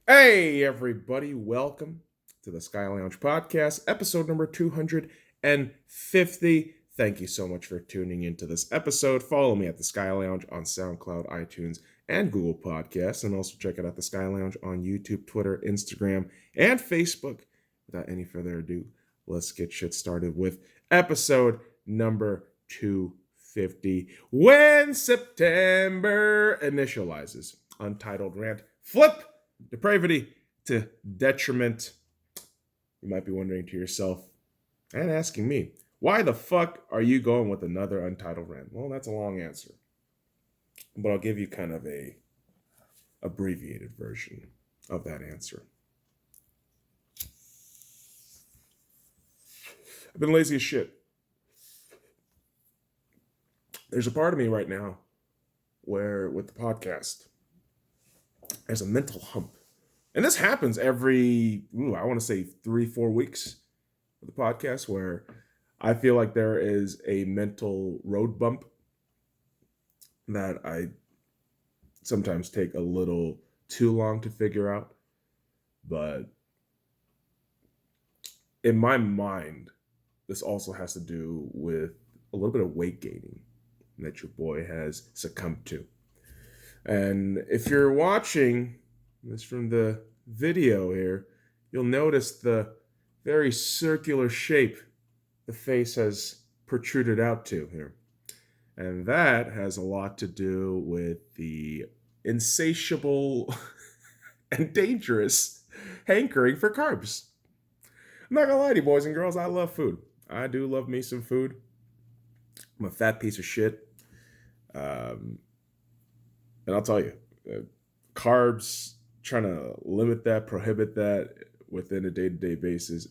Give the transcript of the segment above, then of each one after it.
Hey, everybody, welcome to the Sky Lounge podcast, episode number 250. Thank you so much for tuning into this episode. Follow me at the Sky Lounge on SoundCloud, iTunes, and Google Podcasts, and also check it out the Sky Lounge on YouTube, Twitter, Instagram, and Facebook. Without any further ado, let's get shit started with episode number 250. When September initializes, untitled rant, flip Depravity to Detriment. You might be wondering to yourself and asking me, why the fuck are you going with another untitled rant? Well, that's a long answer, but I'll give you kind of a abbreviated version of that answer. I've been lazy as shit. There's a part of me right now where, with the podcast, there's a mental hump. And this happens every, I want to say 3-4 weeks with the podcast, where I feel like there is a mental road bump that I sometimes take a little too long to figure out. But in my mind, this also has to do with a little bit of weight gaining that your boy has succumbed to. And if you're watching this from the video here, you'll notice the very circular shape the face has protruded out to here. And that has a lot to do with the insatiable and dangerous hankering for carbs. I'm not gonna lie to you, boys and girls, I love food. I do love me some food. I'm a fat piece of shit. And I'll tell you, carbs, trying to limit that, prohibit that within a day-to-day basis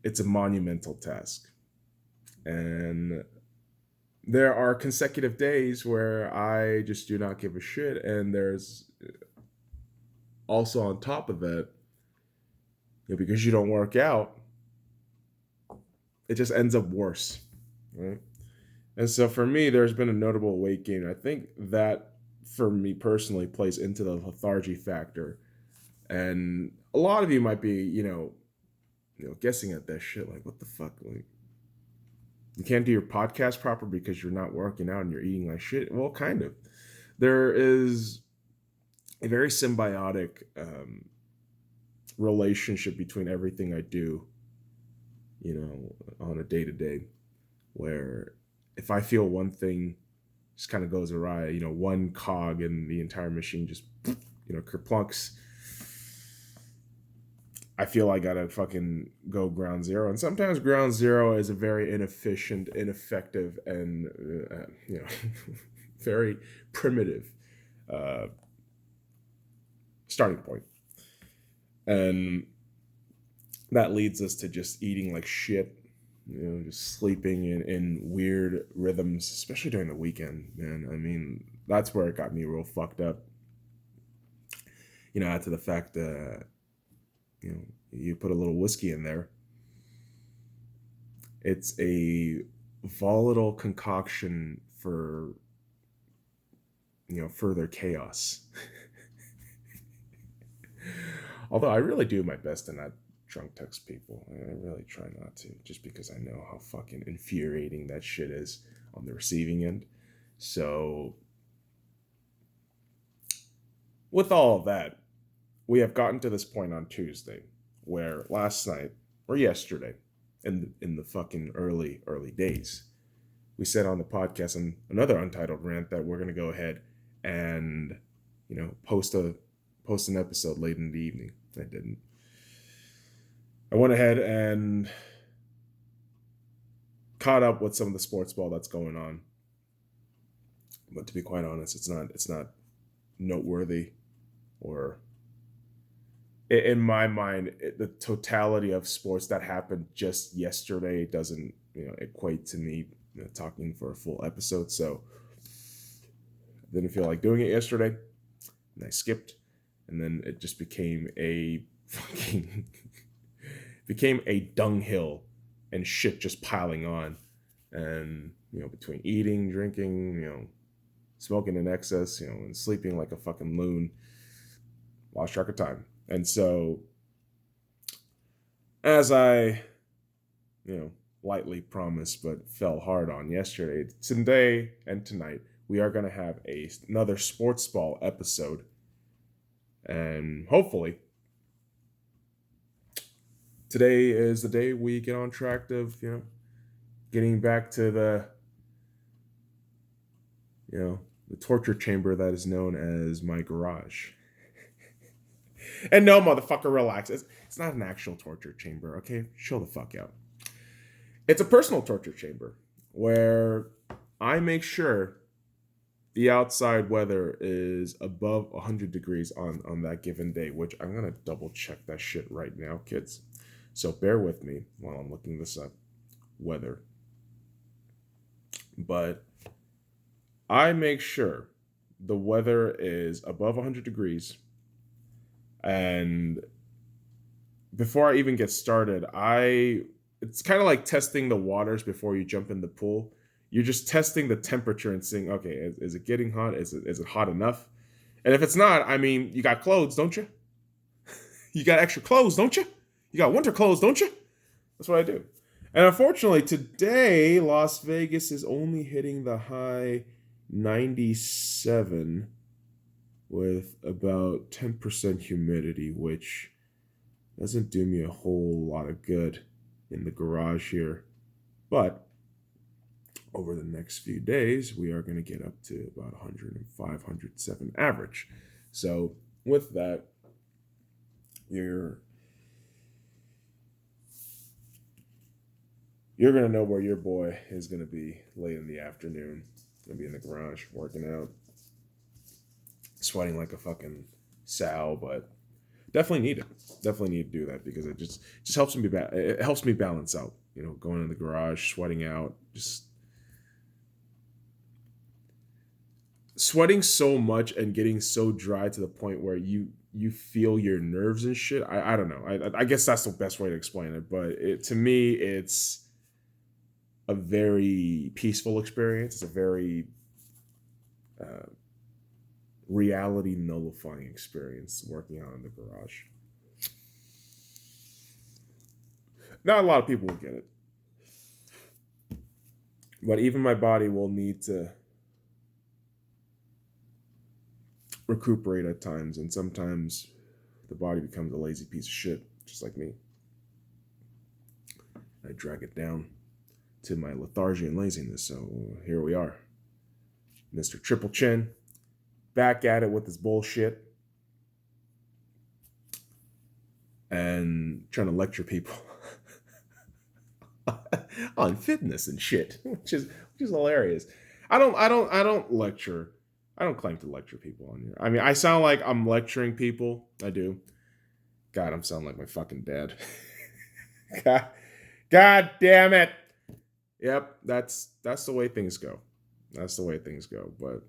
it's a monumental task. And there are consecutive days where I just do not give a shit. And there's also on top of that, because you don't work out, it just ends up worse, right? And so for me, there's been a notable weight gain. I think that for me personally plays into the lethargy factor. And a lot of you might be, guessing at that shit. Like, what the fuck? Like, you can't do your podcast proper because you're not working out and you're eating like shit. Well, kind of. There is a very symbiotic relationship between everything I do, on a day to day, where if I feel one thing just kind of goes awry, one cog in the entire machine just, kerplunks, I feel I gotta fucking go ground zero. And sometimes ground zero is a very inefficient, ineffective, and, very primitive starting point. And that leads us to just eating like shit, just sleeping in weird rhythms, especially during the weekend, man. I mean, that's where it got me real fucked up. Add to the fact that, you put a little whiskey in there. It's a volatile concoction for, further chaos. Although I really do my best to not drunk text people. I really try not to, just because I know how fucking infuriating that shit is on the receiving end. So, with all of that, we have gotten to this point on Tuesday where last night or yesterday, in the fucking early days, we said on the podcast on another untitled rant that we're gonna go ahead and post an episode late in the evening. I didn't. I went ahead and caught up with some of the sports ball that's going on. But to be quite honest, it's not noteworthy, or in my mind, the totality of sports that happened just yesterday doesn't equate to me talking for a full episode. So I didn't feel like doing it yesterday, and I skipped, and then it just became a fucking became a dunghill and shit just piling on. And between eating, drinking, smoking in excess, and sleeping like a fucking loon. Lost track of time. And so, as I, lightly promised but fell hard on yesterday, today and tonight, we are going to have another sports ball episode. And hopefully, today is the day we get on track of, getting back to the torture chamber that is known as my garage. And no, motherfucker, relax. It's not an actual torture chamber, okay? Chill the fuck out. It's a personal torture chamber where I make sure the outside weather is above 100 degrees on that given day, which I'm going to double check that shit right now, kids. So bear with me while I'm looking this up. Weather. But I make sure the weather is above 100 degrees. And before I even get started, it's kind of like testing the waters before you jump in the pool. You're just testing the temperature and seeing, okay, is it getting hot? Is it hot enough? And if it's not, you got clothes, don't you? You got extra clothes, don't you? You got winter clothes, don't you? That's what I do. And unfortunately, today, Las Vegas is only hitting the high 97 with about 10% humidity, which doesn't do me a whole lot of good in the garage here. But over the next few days, we are going to get up to about 105, 107 average. So with that, you're going to know where your boy is going to be late in the afternoon. Going to be in the garage working out, sweating like a fucking sow, but definitely need it. Definitely need to do that because it just helps me it helps me balance out. Going in the garage, sweating out, just sweating so much and getting so dry to the point where you feel your nerves and shit. I don't know. I guess that's the best way to explain it. But to me, it's a very peaceful experience. It's a very reality nullifying experience working out in the garage. Not a lot of people will get it. But even my body will need to recuperate at times. And sometimes the body becomes a lazy piece of shit, just like me. I drag it down to my lethargy and laziness. So here we are. Mr. Triple Chin, back at it with this bullshit. And trying to lecture people on fitness and shit, which is hilarious. I don't lecture. I don't claim to lecture people on here. I sound like I'm lecturing people. I do. God, I'm sounding like my fucking dad. God damn it. Yep, that's the way things go. That's the way things go. But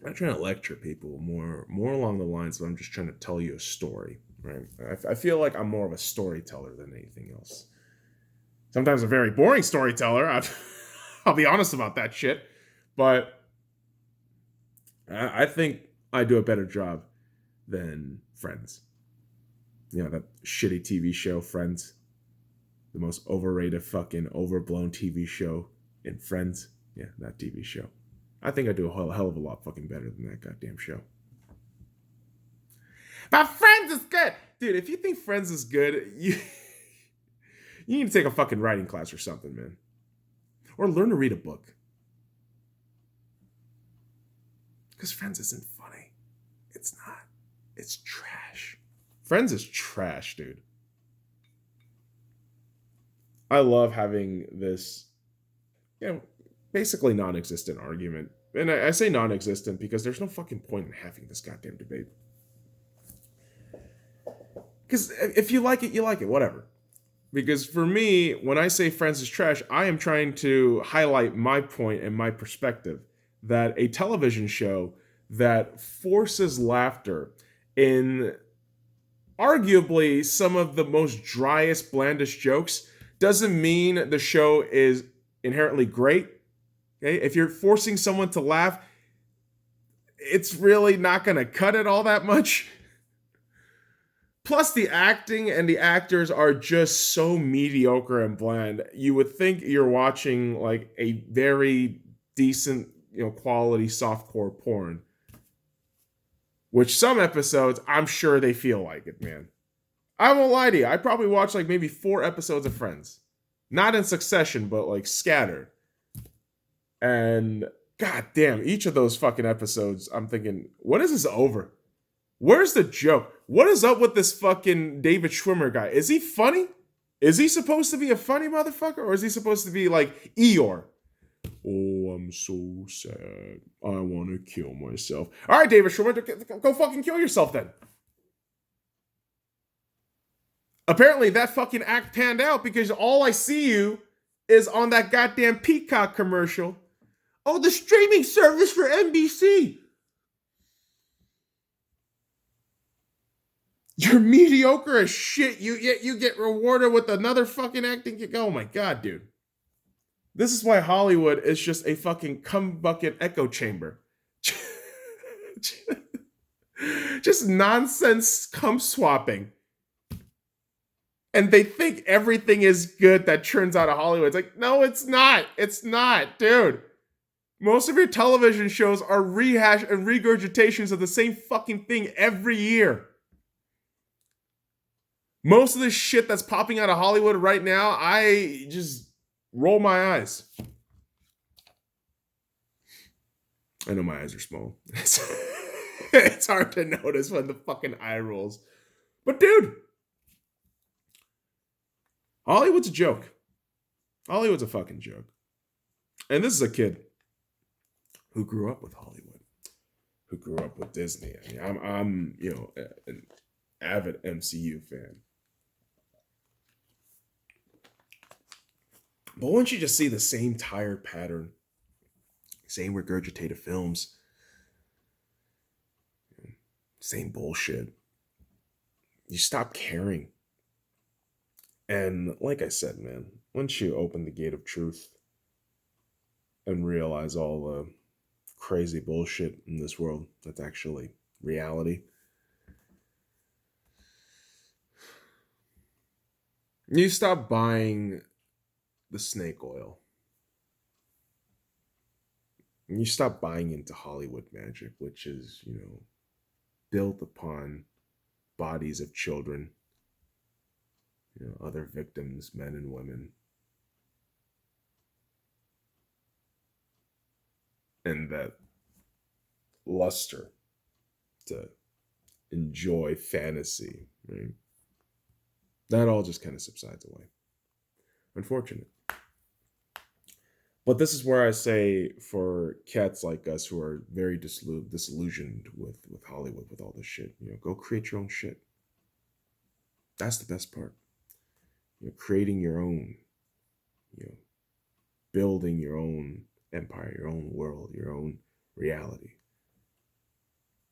I'm not trying to lecture people. More along the lines of I'm just trying to tell you a story, right? I feel like I'm more of a storyteller than anything else. Sometimes a very boring storyteller. I'll be honest about that shit. But I think I do a better job than Friends. That shitty TV show, Friends. The most overrated, fucking overblown TV show in Friends. Yeah, that TV show. I think I do a hell of a lot fucking better than that goddamn show. But Friends is good! Dude, if you think Friends is good, you need to take a fucking writing class or something, man. Or learn to read a book. Because Friends isn't funny. It's not. It's trash. Friends is trash, dude. I love having this, basically non-existent argument. And I say non-existent because there's no fucking point in having this goddamn debate. Because if you like it, you like it, whatever. Because for me, when I say Friends is trash, I am trying to highlight my point and my perspective that a television show that forces laughter in arguably some of the most driest, blandest jokes doesn't mean the show is inherently great. Okay? If you're forcing someone to laugh, it's really not going to cut it all that much. Plus, the acting and the actors are just so mediocre and bland. You would think you're watching like a very decent, quality softcore porn. Which some episodes, I'm sure they feel like it, man. I won't lie to you. I probably watched like maybe 4 episodes of Friends. Not in succession, but like scattered. And god damn, each of those fucking episodes, I'm thinking, when is this over? Where's the joke? What is up with this fucking David Schwimmer guy? Is he funny? Is he supposed to be a funny motherfucker? Or is he supposed to be like Eeyore? Oh, I'm so sad. I want to kill myself. All right, David Schwimmer, go fucking kill yourself then. Apparently that fucking act panned out because all I see you is on that goddamn Peacock commercial. Oh, the streaming service for NBC. You're mediocre as shit. You get rewarded with another fucking acting gig. Oh my god, dude. This is why Hollywood is just a fucking cum bucket echo chamber. Just nonsense cum swapping. And they think everything is good that turns out of Hollywood. It's like, no, it's not. It's not, dude. Most of your television shows are rehash and regurgitations of the same fucking thing every year. Most of the shit that's popping out of Hollywood right now, I just roll my eyes. I know my eyes are small. It's hard to notice when the fucking eye rolls. But dude, Hollywood's a joke. Hollywood's a fucking joke. And this is a kid who grew up with Hollywood, who grew up with Disney. I mean, I'm an avid MCU fan. But once you just see the same tired pattern, same regurgitated films, same bullshit, you stop caring. And like I said, man, once you open the gate of truth and realize all the crazy bullshit in this world that's actually reality, you stop buying the snake oil. And you stop buying into Hollywood magic, which is, built upon bodies of children, other victims, men and women. And that luster to enjoy fantasy, right? That all just kind of subsides away. Unfortunate. But this is where I say for cats like us who are very disillusioned with Hollywood, with all this shit, go create your own shit. That's the best part. Creating your own, building your own empire, your own world, your own reality.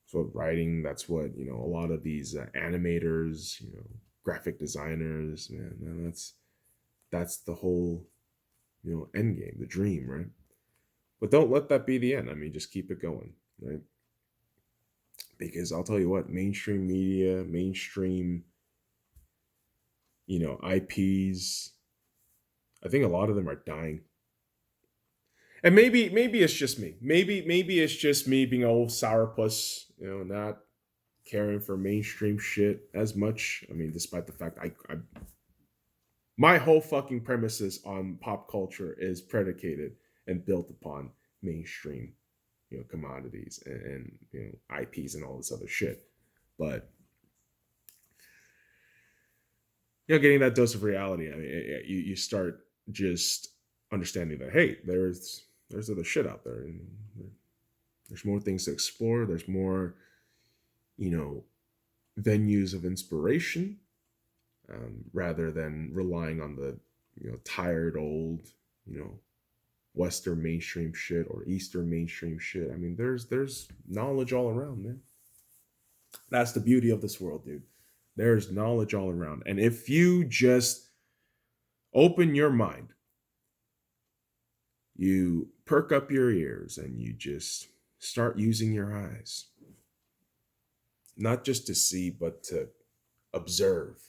So writing, that's what, a lot of these animators, graphic designers, man, that's the whole, end game, the dream, right? But don't let that be the end. I mean, just keep it going, right? Because I'll tell you what, mainstream media, mainstream, IPs, I think a lot of them are dying. And maybe it's just me. Maybe it's just me being an old sourpuss, not caring for mainstream shit as much. I mean, despite the fact I my whole fucking premises on pop culture is predicated and built upon mainstream, commodities and IPs and all this other shit. But getting that dose of reality, I mean, you start just understanding that, hey, there's other shit out there, and there's more things to explore. There's more, venues of inspiration, rather than relying on the, tired old, Western mainstream shit or Eastern mainstream shit. I mean, there's knowledge all around, man. That's the beauty of this world, dude. There's knowledge all around. And if you just open your mind, you perk up your ears and you just Start using your eyes, not just to see, but to observe.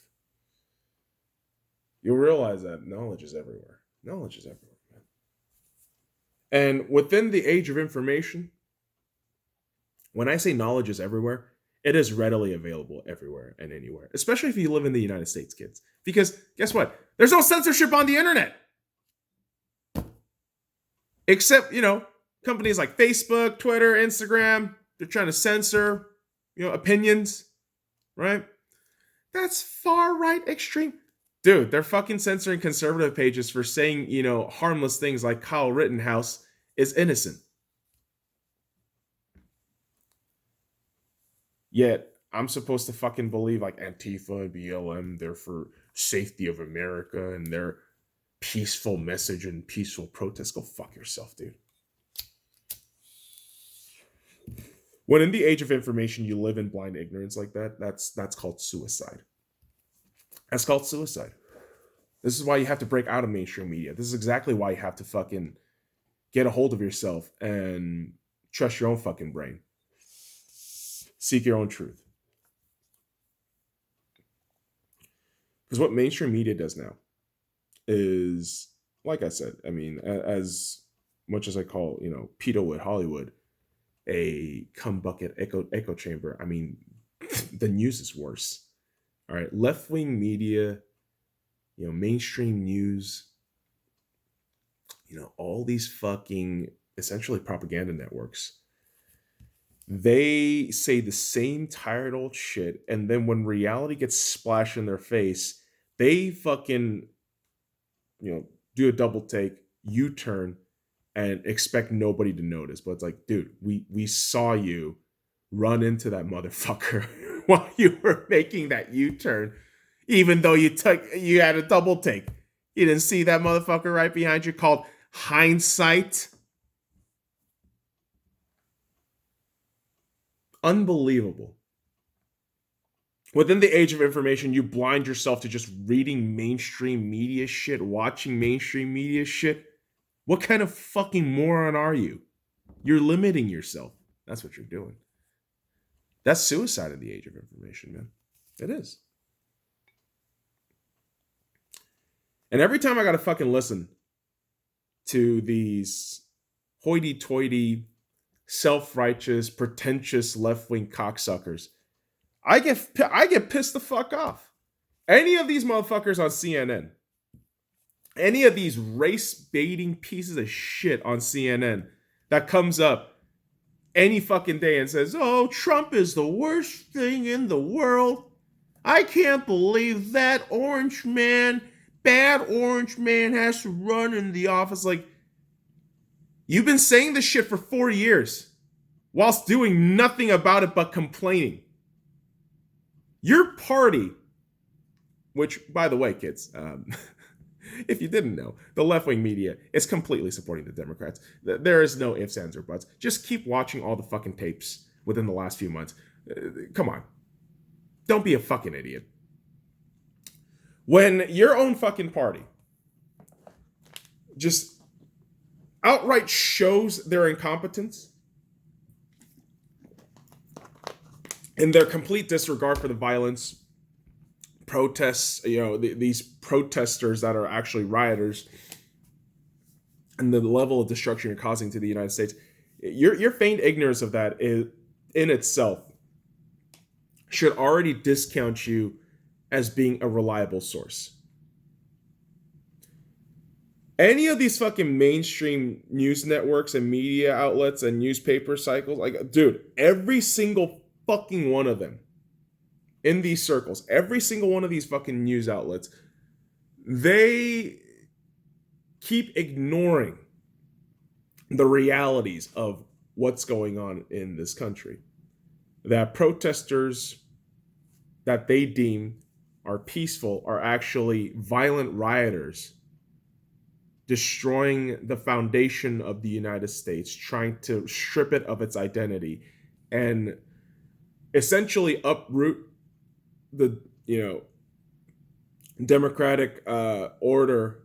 You'll realize that knowledge is everywhere. Knowledge is everywhere, man. And within the age of information, when I say knowledge is everywhere, it is readily available everywhere and anywhere, especially if you live in the United States, kids. Because guess what? There's no censorship on the internet. Except, companies like Facebook, Twitter, Instagram, they're trying to censor, opinions, right? That's far right extreme. Dude, they're fucking censoring conservative pages for saying, harmless things like Kyle Rittenhouse is innocent. Yet, I'm supposed to fucking believe like Antifa and BLM, they're for safety of America and their peaceful message and peaceful protest. Go fuck yourself, dude. When in the age of information you live in blind ignorance like that, that's called suicide. That's called suicide. This is why you have to break out of mainstream media. This is exactly why you have to fucking get a hold of yourself and trust your own fucking brain. Seek your own truth. Because what mainstream media does now is, like I said, I mean, as much as I call, pedowood Hollywood a cum bucket echo chamber, I mean, the news is worse. All right, left-wing media, mainstream news, all these fucking essentially propaganda networks. They say the same tired old shit, and then when reality gets splashed in their face, they fucking, do a double take, U-turn, and expect nobody to notice. But it's like, dude, we saw you run into that motherfucker while you were making that U-turn, even though you had a double take. You didn't see that motherfucker right behind you, called hindsight. Unbelievable. Within the age of information, you blind yourself to just reading mainstream media shit, watching mainstream media shit. What kind of fucking moron are you? You're limiting yourself. That's what you're doing. That's suicide in the age of information, man. It is. And every time I gotta fucking listen to these hoity-toity, self-righteous, pretentious left-wing cocksuckers, I get pissed the fuck off. Any of these motherfuckers on CNN, any of these race-baiting pieces of shit on CNN that comes up any fucking day and says, oh, Trump is the worst thing in the world. I can't believe that orange man, bad orange man, has to run in the office. Like, you've been saying this shit for 4 years whilst doing nothing about it but complaining. Your party, which, by the way, kids, if you didn't know, the left-wing media is completely supporting the Democrats. There is no ifs, ands, or buts. Just keep watching all the fucking tapes within the last few months. Come on. Don't be a fucking idiot. When your own fucking party just outright shows their incompetence and their complete disregard for the violence, protests, these protesters that are actually rioters, and the level of destruction you're causing to the United States, your feigned ignorance of that is, in itself, should already discount you as being a reliable source. Any of these fucking mainstream news networks and media outlets and newspaper cycles, like, dude, every single fucking one of them in these circles, every single one of these fucking news outlets, they keep ignoring the realities of what's going on in this country. That protesters that they deem are peaceful are actually violent rioters, destroying the foundation of the United States, trying to strip it of its identity, and essentially uproot the democratic order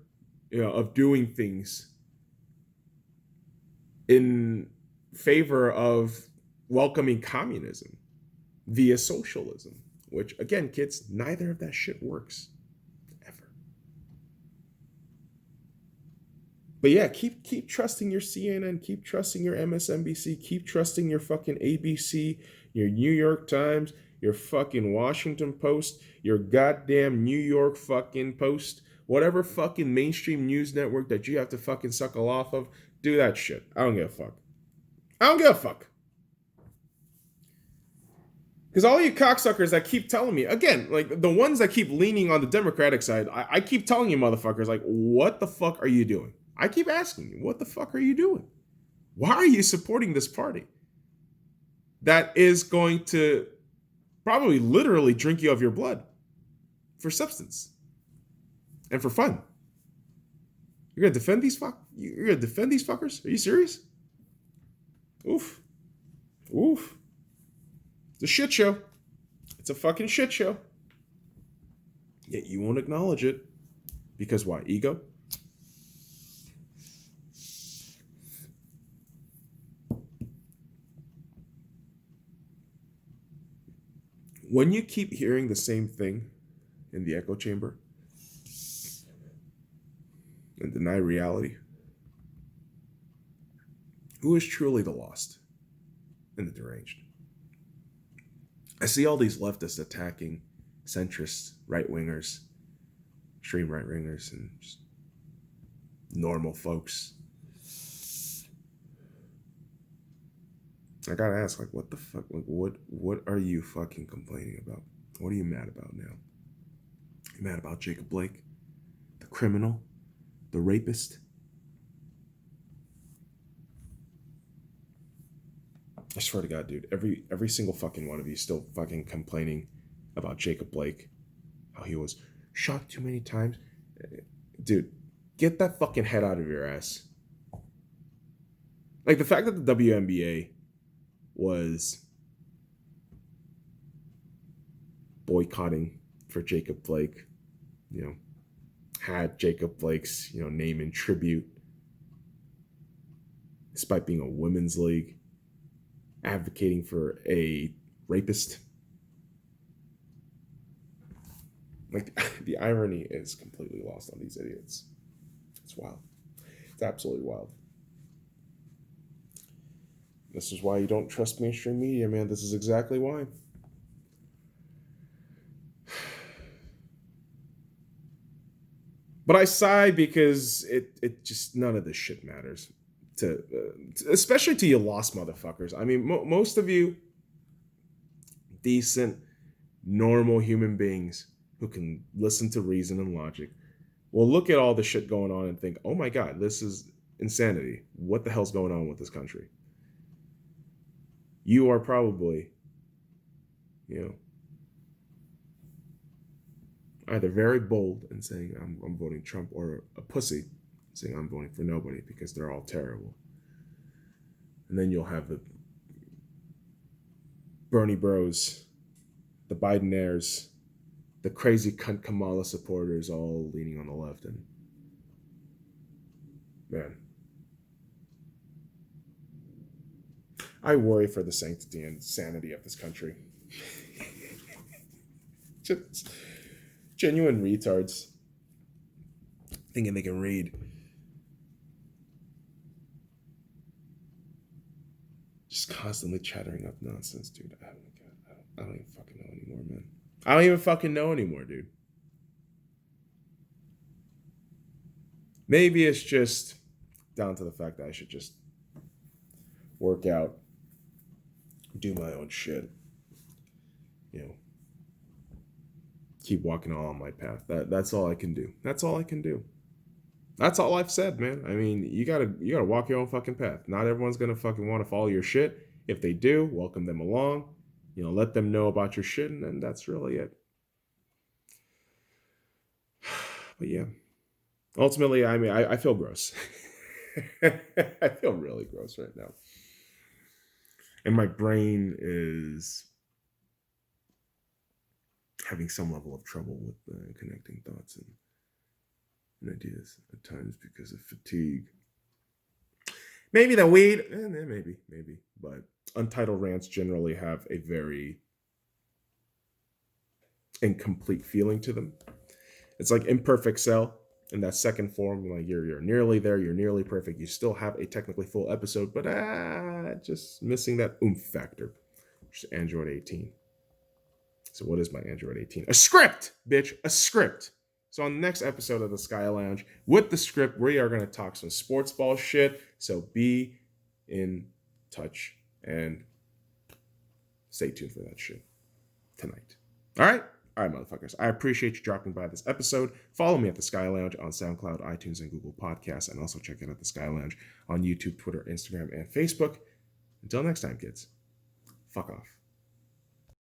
of doing things in favor of welcoming communism via socialism, which again, kids, neither of that shit works ever. But yeah, keep trusting your CNN, keep trusting your MSNBC, keep trusting your fucking ABC, your New York Times, your fucking Washington Post, your goddamn New York fucking Post, whatever fucking mainstream news network that you have to fucking suckle off of, do that shit. I don't give a fuck. I don't give a fuck. Because all you cocksuckers that keep telling me, again, like the ones that keep leaning on the Democratic side, I keep telling you motherfuckers, like, what the fuck are you doing? I keep asking you, what the fuck are you doing? Why are you supporting this party that is going to probably literally drink you of your blood for substance and for fun? You're gonna defend these You're gonna defend these fuckers? Are you serious? Oof. Oof. It's a shit show. It's a fucking shit show. Yet you won't acknowledge it. Because why? Ego? When you keep hearing the same thing in the echo chamber and deny reality, who is truly the lost and the deranged? I see all these leftists attacking centrists, right-wingers, extreme right-wingers, and just normal folks. I gotta ask, like, what the fuck? Like, what are you fucking complaining about? What are you mad about now? You mad about Jacob Blake, the criminal, the rapist? I swear to God, dude, every single fucking one of you still fucking complaining about Jacob Blake, how he was shot too many times. Dude, get that fucking head out of your ass. Like, the fact that the WNBA was boycotting for Jacob Blake, had Jacob Blake's, name in tribute, despite being a women's league, advocating for a rapist. Like, the irony is completely lost on these idiots. It's wild. It's absolutely wild. This is why you don't trust mainstream media, man. This is exactly why. But I sigh because it just, none of this shit matters. Especially to you lost motherfuckers. I mean, most of you decent, normal human beings who can listen to reason and logic will look at all the shit going on and think, oh my God, this is insanity. What the hell's going on with this country? You are probably, either very bold and saying I'm voting Trump, or a pussy saying I'm voting for nobody because they're all terrible. And then you'll have the Bernie bros, the Bidenaires, the crazy cunt Kamala supporters all leaning on the left. And man, I worry for the sanctity and sanity of this country. Just genuine retards thinking they can read. Just constantly chattering up nonsense, dude. I don't even fucking know anymore, man. I don't even fucking know anymore, dude. Maybe it's just down to the fact that I should just work out, do my own shit, keep walking on my path. That's all I can do. That's all I can do. That's all I've said, man. I mean, you gotta walk your own fucking path. Not everyone's gonna fucking want to follow your shit. If they do, welcome them along. Let them know about your shit, and then that's really it. But yeah, ultimately, I mean, I feel gross. I feel really gross right now, and my brain is having some level of trouble with connecting thoughts and ideas at times because of fatigue. Maybe the weed, maybe. But Untitled Rants generally have a very incomplete feeling to them. It's like imperfect cell in that second form. Like you're nearly there, you're nearly perfect. You still have a technically full episode, but just missing that oomph factor. Which is Android 18. So what is my Android 18? A script, bitch, a script. So on the next episode of the Sky Lounge, with the script, we are going to talk some sports ball shit. So be in touch and stay tuned for that shit tonight. All right, motherfuckers. I appreciate you dropping by this episode. Follow me at the Sky Lounge on SoundCloud, iTunes, and Google Podcasts, and also check out the Sky Lounge on YouTube, Twitter, Instagram, and Facebook. Until next time, kids. Fuck off.